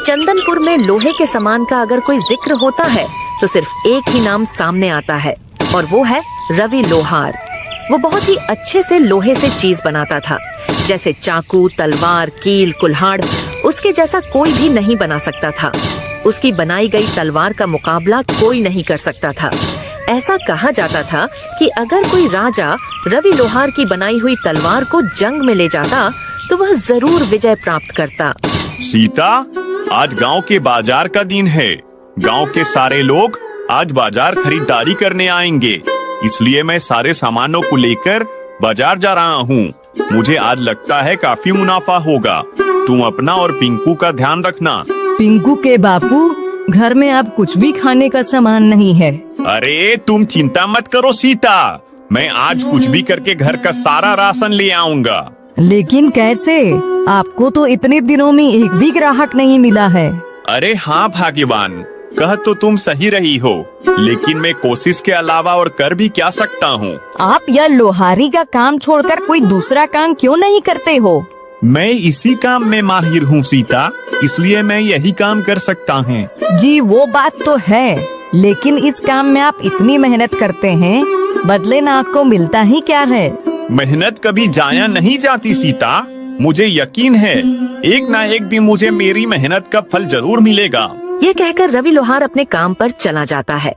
चंदनपुर में लोहे के सामान का अगर कोई जिक्र होता है तो सिर्फ एक ही नाम सामने आता है और वो है रवि लोहार। वो बहुत ही अच्छे से लोहे से चीज बनाता था, जैसे चाकू, तलवार, कील, कुल्हाड़। उसके जैसा कोई भी नहीं बना सकता था। उसकी बनाई गई तलवार का मुकाबला कोई नहीं कर सकता था। ऐसा कहा जाता था कि अगर कोई राजा रवि लोहार की बनाई हुई तलवार को जंग में ले जाता तो वह जरूर विजय प्राप्त करता। सीता, आज गांव के बाजार का दिन है। गांव के सारे लोग आज बाजार खरीदारी करने आएंगे, इसलिए मैं सारे सामानों को लेकर बाजार जा रहा हूँ। मुझे आज लगता है काफी मुनाफा होगा। तुम अपना और पिंकू का ध्यान रखना। पिंकू के बापू, घर में अब कुछ भी खाने का सामान नहीं है। अरे तुम चिंता मत करो सीता, मैं आज कुछ भी करके घर का सारा राशन ले आऊंगा। लेकिन कैसे? आपको तो इतने दिनों में एक भी ग्राहक नहीं मिला है। अरे हाँ भाग्यवान, कह तो तुम सही रही हो, लेकिन मैं कोशिश के अलावा और कर भी क्या सकता हूँ। आप यह लोहारी का काम छोड़कर कोई दूसरा काम क्यों नहीं करते हो? मैं इसी काम में माहिर हूँ सीता, इसलिए मैं यही काम कर सकता हूँ। जी वो बात तो है, लेकिन इस काम में आप इतनी मेहनत करते हैं, बदले ना आपको मिलता ही क्या है? मेहनत कभी जाया नहीं जाती सीता, मुझे यकीन है एक ना एक दिन मुझे मेरी मेहनत का फल जरूर मिलेगा। ये कहकर रवि लोहार अपने काम पर चला जाता है।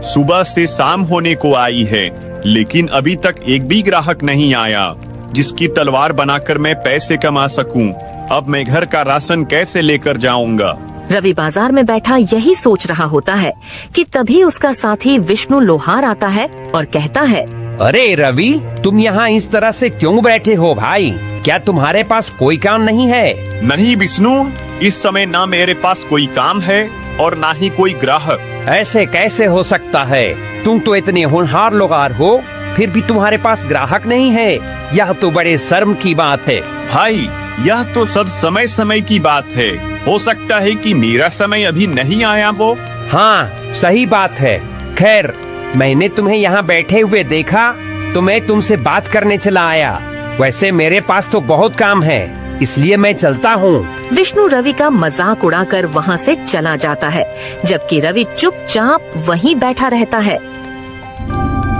सुबह से शाम होने को आई है, लेकिन अभी तक एक भी ग्राहक नहीं आया जिसकी तलवार बनाकर मैं पैसे कमा सकूं। अब मैं घर का राशन कैसे लेकर जाऊंगा? रवि बाजार में बैठा यही सोच रहा होता है कि तभी उसका साथी विष्णु लोहार आता है और कहता है, अरे रवि, तुम यहाँ इस तरह से क्यों बैठे हो भाई? क्या तुम्हारे पास कोई काम नहीं है? नहीं विष्णु, इस समय ना मेरे पास कोई काम है और ना ही कोई ग्राहक। ऐसे कैसे हो सकता है? तुम तो इतने होनहार लोहार हो, फिर भी तुम्हारे पास ग्राहक नहीं है। यह तो बड़े शर्म की बात है। भाई, यह तो सब समय समय की बात है। हो सकता है कि मेरा समय अभी नहीं आया वो। हाँ, सही बात है। खैर, मैंने तुम्हें यहाँ बैठे हुए देखा तो मैं तुमसे बात करने चला आया। वैसे मेरे पास तो बहुत काम है, इसलिए मैं चलता हूँ। विष्णु रवि का मजाक उड़ाकर वहाँ से चला जाता है, जबकि रवि चुपचाप वहीं बैठा रहता है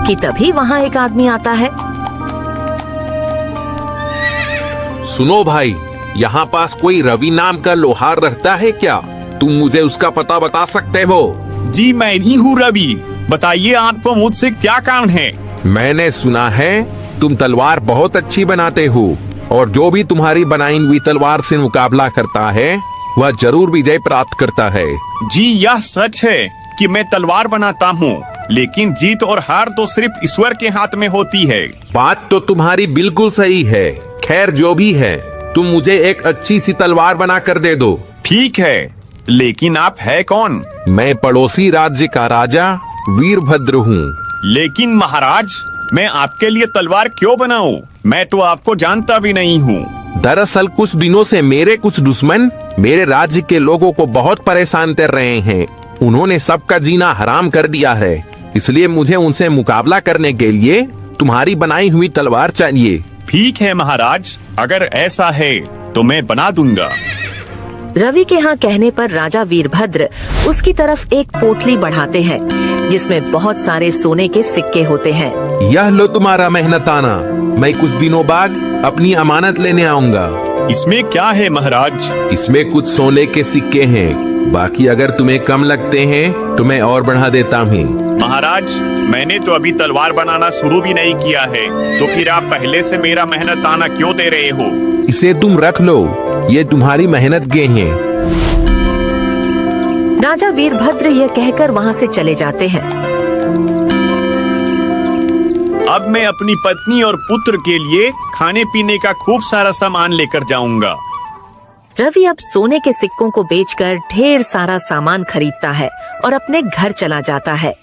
कि तभी वहाँ एक आदमी आता है। सुनो भाई, यहाँ पास कोई रवि नाम का लोहार रहता है क्या? तुम मुझे उसका पता बता सकते हो? जी मैं ही हूँ रवि, बताइए आपको मुझसे क्या काम है? मैंने सुना है तुम तलवार बहुत अच्छी बनाते हो और जो भी तुम्हारी बनाई हुई तलवार से मुकाबला करता है वह जरूर विजय प्राप्त करता है। जी यह सच है कि मैं तलवार बनाता हूँ, लेकिन जीत और हार तो सिर्फ ईश्वर के हाथ में होती है। बात तो तुम्हारी बिल्कुल सही है। खैर जो भी है, तुम मुझे एक अच्छी सी तलवार बना कर दे दो। ठीक है, लेकिन आप है कौन? मैं पड़ोसी राज्य का राजा वीरभद्र हूँ। लेकिन महाराज, मैं आपके लिए तलवार क्यों बनाऊं? मैं तो आपको जानता भी नहीं हूँ। दरअसल कुछ दिनों से मेरे कुछ दुश्मन मेरे राज्य के लोगों को बहुत परेशान कर रहे हैं। उन्होंने सबका जीना हराम कर दिया है, इसलिए मुझे उनसे मुकाबला करने के लिए तुम्हारी बनाई हुई तलवार चाहिए। ठीक है महाराज, अगर ऐसा है तो मैं बना दूंगा। रवि के यहाँ कहने पर राजा वीरभद्र उसकी तरफ एक पोटली बढ़ाते हैं जिसमें बहुत सारे सोने के सिक्के होते हैं। यह लो तुम्हारा मेहनताना, मैं कुछ दिनों बाद अपनी अमानत लेने आऊंगा। इसमें क्या है महाराज? इसमें कुछ सोने के सिक्के हैं, बाकी अगर तुम्हें कम लगते हैं तो मैं और बढ़ा देता हूँ। महाराज, मैंने तो अभी तलवार बनाना शुरू भी नहीं किया है, तो फिर आप पहले से मेरा मेहनताना क्यों दे रहे हो? इसे तुम रख लो, ये तुम्हारी मेहनत के हैं। राजा वीरभद्र यह कहकर वहाँ से चले जाते हैं। अब मैं अपनी पत्नी और पुत्र के लिए खाने पीने का खूब सारा सामान लेकर जाऊंगा। रवि अब सोने के सिक्कों को बेचकर ढेर सारा सामान खरीदता है और अपने घर चला जाता है।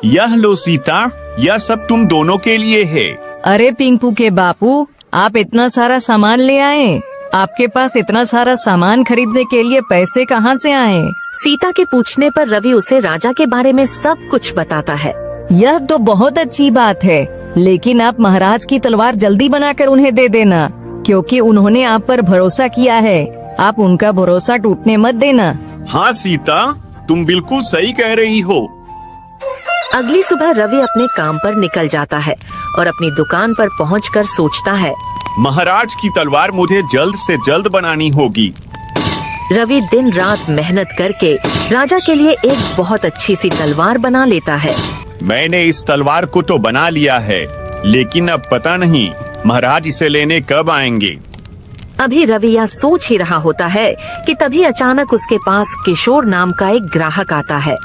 यह लो सीता, यह सब तुम दोनों के लिए है। अरे पिंकू के बापू, आप इतना सारा सामान ले आए? आपके पास इतना सारा सामान खरीदने के लिए पैसे कहाँ से आए? सीता के पूछने पर रवि उसे राजा के बारे में सब कुछ बताता है। यह तो बहुत अच्छी बात है, लेकिन आप महाराज की तलवार जल्दी बनाकर उन्हें दे देना, क्योंकि उन्होंने आप पर भरोसा किया है। आप उनका भरोसा टूटने मत देना। हाँ सीता, तुम बिल्कुल सही कह रही हो। अगली सुबह रवि अपने काम पर निकल जाता है और अपनी दुकान पर पहुंचकर सोचता है, महाराज की तलवार मुझे जल्द से जल्द बनानी होगी। रवि दिन रात मेहनत करके राजा के लिए एक बहुत अच्छी सी तलवार बना लेता है। मैंने इस तलवार को तो बना लिया है, लेकिन अब पता नहीं महाराज इसे लेने कब आएंगे। अभी रवि यह सोच ही रहा होता है कि तभी अचानक उसके पास किशोर नाम का एक ग्राहक आता है।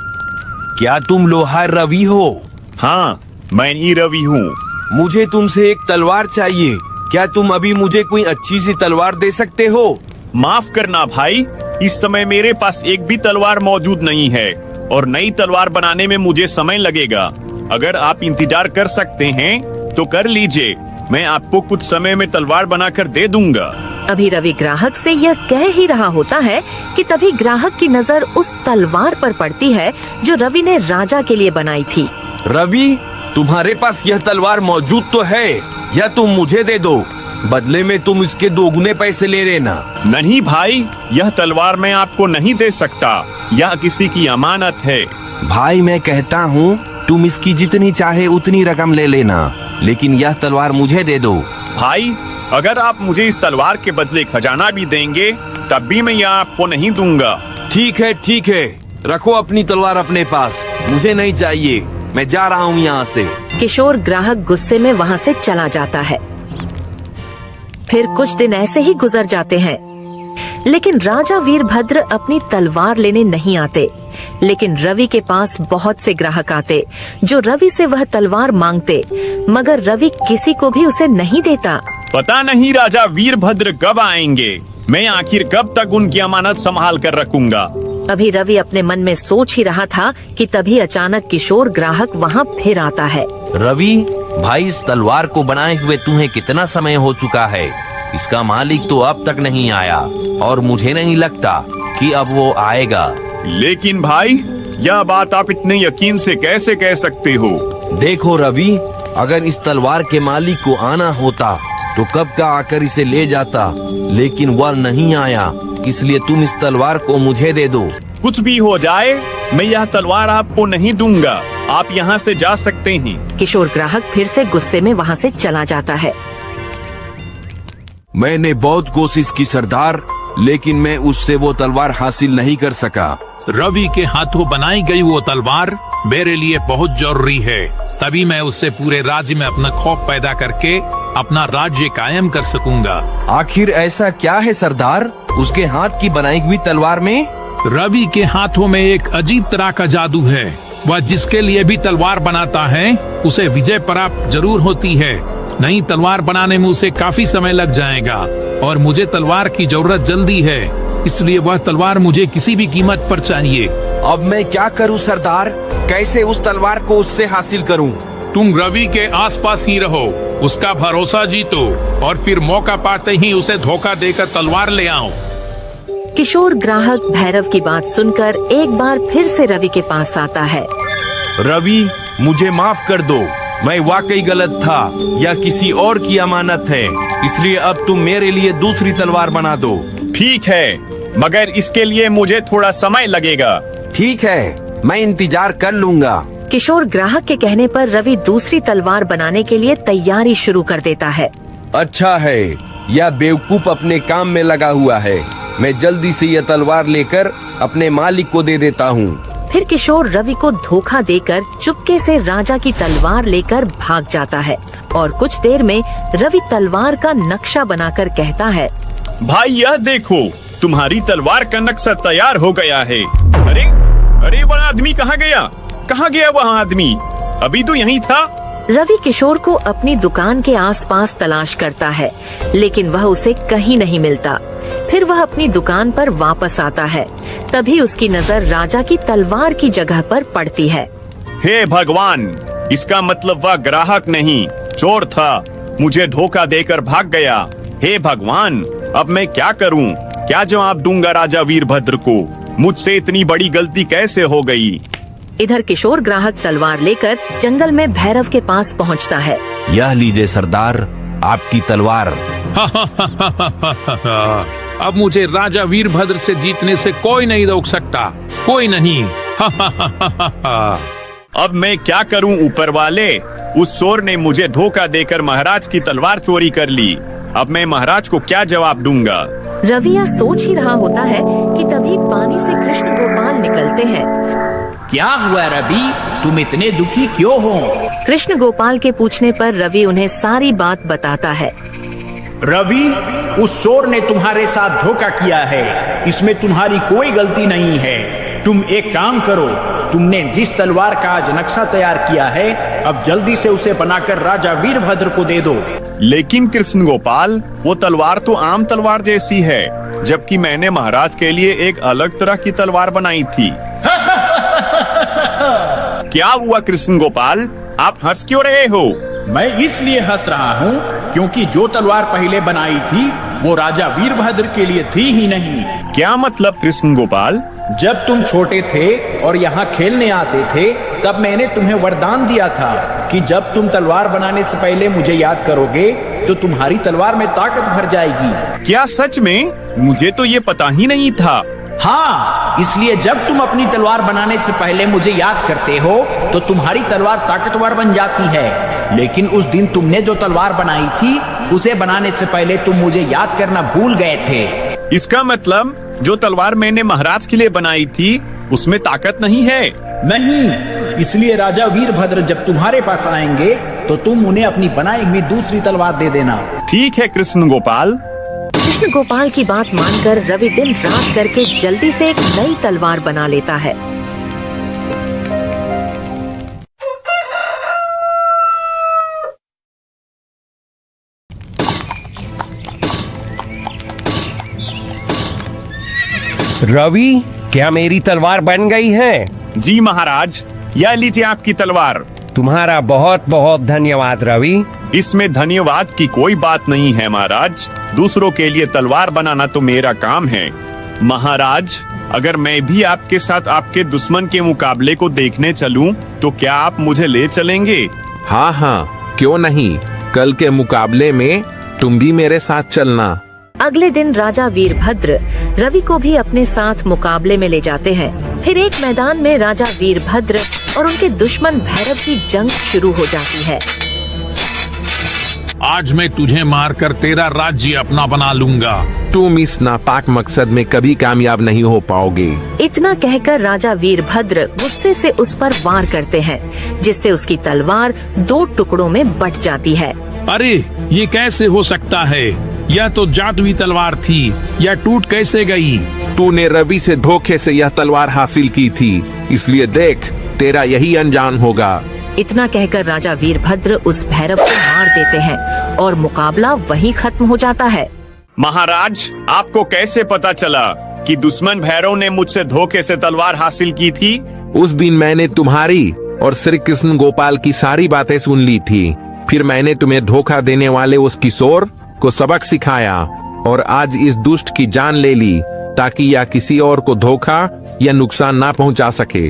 क्या तुम लोहार रवि हो? हाँ, मैं ही रवि हूँ। मुझे तुमसे एक तलवार चाहिए। क्या तुम अभी मुझे कोई अच्छी सी तलवार दे सकते हो? माफ करना भाई, इस समय मेरे पास एक भी तलवार मौजूद नहीं है और नई तलवार बनाने में मुझे समय लगेगा। अगर आप इंतजार कर सकते हैं तो कर लीजिए, मैं आपको कुछ समय में तलवार बनाकर दे दूंगा। अभी रवि ग्राहक से यह कह ही रहा होता है कि तभी ग्राहक की नजर उस तलवार पर पड़ती है जो रवि ने राजा के लिए बनाई थी। रवि, तुम्हारे पास यह तलवार मौजूद तो है, या तुम मुझे दे दो, बदले में तुम इसके दोगुने पैसे ले लेना। नहीं भाई, यह तलवार मैं आपको नहीं दे सकता, यह किसी की अमानत है। भाई मैं कहता हूँ तुम इसकी जितनी चाहे उतनी रकम ले लेना, लेकिन यह तलवार मुझे दे दो। भाई, अगर आप मुझे इस तलवार के बदले खजाना भी देंगे तब भी मैं यह आपको नहीं दूंगा। ठीक है, रखो अपनी तलवार अपने पास, मुझे नहीं चाहिए, मैं जा रहा हूँ यहाँ से। किशोर ग्राहक गुस्से में वहाँ से चला जाता है। फिर कुछ दिन ऐसे ही गुजर जाते हैं, लेकिन राजा वीरभद्र अपनी तलवार लेने नहीं आते। लेकिन रवि के पास बहुत से ग्राहक आते जो रवि से वह तलवार मांगते, मगर रवि किसी को भी उसे नहीं देता। पता नहीं राजा वीरभद्र कब आएंगे, मैं आखिर कब तक उनकी अमानत संभाल कर रखूंगा। अभी रवि अपने मन में सोच ही रहा था कि तभी अचानक किशोर ग्राहक वहाँ फिर आता है। रवि भाई, इस तलवार को बनाए हुए तुम्हें कितना समय हो चुका है? इसका मालिक तो अब तक नहीं आया और मुझे नहीं लगता कि अब वो आएगा। लेकिन भाई, यह बात आप इतने यकीन से कैसे कह सकते हो? देखो रवि, अगर इस तलवार के मालिक को आना होता तो कब का आकर इसे ले जाता, लेकिन वह नहीं आया, इसलिए तुम इस तलवार को मुझे दे दो। कुछ भी हो जाए, मैं यह तलवार आपको नहीं दूंगा, आप यहाँ से जा सकते हैं। किशोर ग्राहक फिर से गुस्से में वहाँ से चला जाता है। मैंने बहुत कोशिश की सरदार, लेकिन मैं उससे वो तलवार हासिल नहीं कर सका। रवि के हाथों बनाई गई वो तलवार मेरे लिए बहुत जरूरी है, तभी मैं उससे पूरे राज्य में अपना खौफ पैदा करके अपना राज्य कायम कर सकूंगा। आखिर ऐसा क्या है सरदार उसके हाथ की बनाई हुई तलवार में? रवि के हाथों में एक अजीब तरह का जादू है। वह जिसके लिए भी तलवार बनाता है उसे विजय प्राप्त जरूर होती है। नई तलवार बनाने में उसे काफी समय लग जाएगा और मुझे तलवार की जरूरत जल्दी है, इसलिए वह तलवार मुझे किसी भी कीमत पर चाहिए। अब मैं क्या करूं सरदार? कैसे उस तलवार को उससे हासिल करूं? तुम रवि के आसपास ही रहो, उसका भरोसा जीतो और फिर मौका पाते ही उसे धोखा देकर तलवार ले आओ। किशोर ग्राहक भैरव की बात सुनकर एक बार फिर से रवि के पास आता है। रवि, मुझे माफ कर दो, मैं वाकई गलत था, या किसी और की अमानत है, इसलिए अब तुम मेरे लिए दूसरी तलवार बना दो। ठीक है, मगर इसके लिए मुझे थोड़ा समय लगेगा। ठीक है, मैं इंतजार कर लूंगा। किशोर ग्राहक के कहने पर रवि दूसरी तलवार बनाने के लिए तैयारी शुरू कर देता है। अच्छा है, यह बेवकूफ अपने काम में लगा हुआ है, मैं जल्दी से यह तलवार लेकर अपने मालिक को दे देता हूँ। फिर किशोर रवि को धोखा देकर चुपके से राजा की तलवार लेकर भाग जाता है और कुछ देर में रवि तलवार का नक्शा बनाकर कहता है, भाई यह देखो, तुम्हारी तलवार का नक्शा तैयार हो गया है। अरे अरे, वह आदमी कहाँ गया? कहाँ गया वह आदमी? अभी तो यहीं था। रवि किशोर को अपनी दुकान के आसपास तलाश करता है, लेकिन वह उसे कहीं नहीं मिलता। फिर वह अपनी दुकान पर वापस आता है, तभी उसकी नजर राजा की तलवार की जगह पर पड़ती है। हे भगवान, इसका मतलब वह ग्राहक नहीं, चोर था, मुझे धोखा देकर भाग गया। हे भगवान, अब मैं क्या करूं? क्या जवाब दूंगा राजा वीरभद्र को? मुझसे इतनी बड़ी गलती कैसे हो गई? इधर किशोर ग्राहक तलवार लेकर जंगल में भैरव के पास पहुंचता है। यह लीजिए सरदार, आपकी तलवार। अब मुझे राजा वीरभद्र से जीतने से कोई नहीं रोक सकता, कोई नहीं। अब मैं क्या करूं ऊपर वाले? उस चोर ने मुझे धोखा देकर महाराज की तलवार चोरी कर ली। अब मैं महाराज को क्या जवाब दूंगा? रवि यह सोच ही रहा होता है कि तभी पानी से कृष्ण गोपाल निकलते हैं। क्या हुआ रवि, तुम इतने दुखी क्यों हो? कृष्ण गोपाल के पूछने पर रवि उन्हें सारी बात बताता है। रवि, उस चोर ने तुम्हारे साथ धोखा किया है, इसमें तुम्हारी कोई गलती नहीं है। तुम एक काम करो, तुमने जिस तलवार का आज नक्शा तैयार किया है, अब जल्दी से उसे बनाकर राजा वीरभद्र को दे दो। लेकिन कृष्ण गोपाल, वो तलवार तो आम तलवार जैसी है, जबकि मैंने महाराज के लिए एक अलग तरह की तलवार बनाई थी। क्या हुआ कृष्ण गोपाल, आप हंस क्यों रहे हो? मैं इसलिए हंस रहा हूँ क्योंकि जो तलवार पहले बनाई थी वो राजा वीरभद्र के लिए थी ही नहीं। क्या मतलब कृष्ण गोपाल? जब तुम छोटे थे और यहाँ खेलने आते थे, तब मैंने तुम्हें वरदान दिया था कि जब तुम तलवार बनाने से पहले मुझे याद करोगे तो तुम्हारी तलवार में ताकत भर जाएगी। क्या सच में? मुझे तो ये पता ही नहीं था। हाँ, इसलिए जब तुम अपनी तलवार बनाने से पहले मुझे याद करते हो तो तुम्हारी तलवार ताकतवर बन जाती है। लेकिन उस दिन तुमने जो तलवार बनाई थी, उसे बनाने से पहले तुम मुझे याद करना भूल गए थे। इसका मतलब जो तलवार मैंने महाराज के लिए बनाई थी उसमें ताकत नहीं है? नहीं, इसलिए राजा वीरभद्र जब तुम्हारे पास आएंगे तो तुम उन्हें अपनी बनाई हुई दूसरी तलवार दे देना। ठीक है कृष्ण गोपाल। कृष्ण गोपाल की बात मानकर रवि दिन रात करके जल्दी से एक नई तलवार बना लेता है। रवि, क्या मेरी तलवार बन गई है? जी महाराज, यह लीजिए आपकी तलवार। तुम्हारा बहुत बहुत धन्यवाद रवि। इसमें धन्यवाद की कोई बात नहीं है महाराज, दूसरों के लिए तलवार बनाना तो मेरा काम है। महाराज, अगर मैं भी आपके साथ आपके दुश्मन के मुकाबले को देखने चलूं, तो क्या आप मुझे ले चलेंगे? हाँ हाँ, क्यों नहीं। कल के मुकाबले में तुम भी मेरे साथ चलना। अगले दिन राजा वीरभद्र रवि को भी अपने साथ मुकाबले में ले जाते हैं। फिर एक मैदान में राजा वीरभद्र और उनके दुश्मन भैरव की जंग शुरू हो जाती है। आज मैं तुझे मारकर तेरा राज्य अपना बना लूंगा। तुम इस नापाक मकसद में कभी कामयाब नहीं हो पाओगे। इतना कहकर राजा वीरभद्र गुस्से से उस पर वार करते हैं, जिससे उसकी तलवार 2 टुकड़ों में बट जाती है। अरे, ये कैसे हो सकता है? यह तो जादुई तलवार थी, यह टूट कैसे गई? तूने रवि से धोखे से यह तलवार हासिल की थी, इसलिए देख, तेरा यही अंजाम होगा। इतना कहकर राजा वीरभद्र उस भैरव को मार देते हैं और मुकाबला वहीं खत्म हो जाता है। महाराज, आपको कैसे पता चला कि दुश्मन भैरव ने मुझसे धोखे से तलवार हासिल की थी? उस दिन मैंने तुम्हारी और श्री कृष्ण गोपाल की सारी बातें सुन ली थी। फिर मैंने तुम्हें धोखा देने वाले उस किशोर को सबक सिखाया और आज इस दुष्ट की जान ले ली, ताकि यह किसी और को धोखा या नुकसान ना पहुंचा सके।